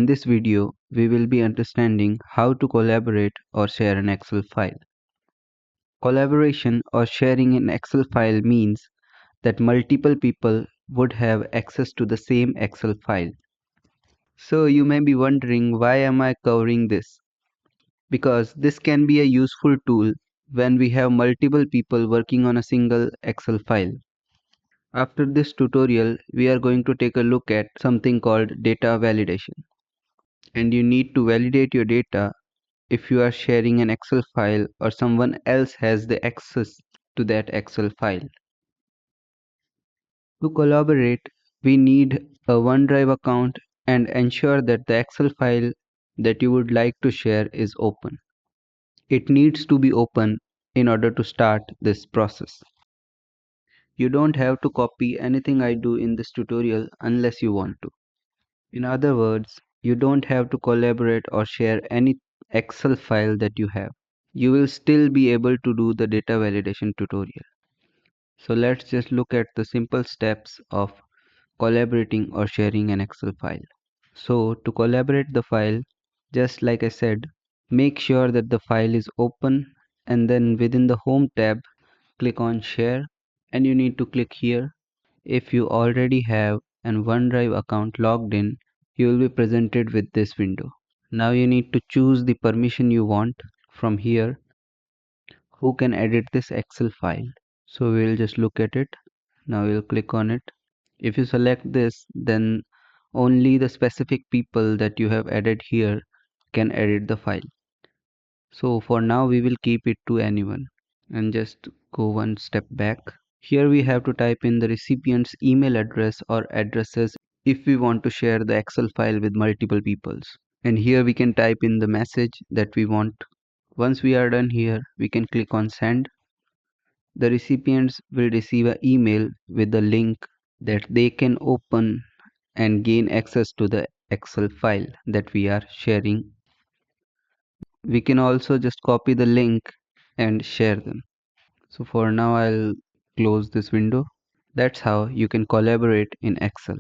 this video, we will be understanding how to collaborate or share an Excel file. Collaboration or sharing an Excel file means that multiple people would have access to the same Excel file. So you may be wondering, why am I covering this? Because this can be a useful tool when we have multiple people working on a single Excel file. After this tutorial, we are going to take a look at something called data validation. And you need to validate your data if you are sharing an Excel file or someone else has the access to that Excel file. To collaborate, we need a OneDrive account and ensure that the Excel file that you would like to share is open. It needs to be open in order to start this process. You don't have to copy anything I do in this tutorial unless you want to. In other words, you don't have to collaborate or share any Excel file that you have. You will still be able to do the data validation tutorial. So let's just look at the simple steps of collaborating or sharing an Excel file. So to collaborate the file, just like I said, make sure that the file is open, and then within the home tab, click on share, and you need to click here. If you already have an OneDrive account logged in, you will be presented with this window. Now you need to choose the permission you want from here, who can edit this Excel file. So we'll just look at it. Now we'll click on it. If you select this, then only the specific people that you have added here can edit the file. So for now we will keep it to anyone, and just go one step back. Here we have to type in the recipient's email address or addresses if we want to share the Excel file with multiple peoples. And here we can type in the message that we want. Once we are done here, we can click on send. The recipients will receive an email with the link that they can open and gain access to the Excel file that we are sharing. We can also just copy the link and share them. So for now I'll close this window. That's how you can collaborate in Excel.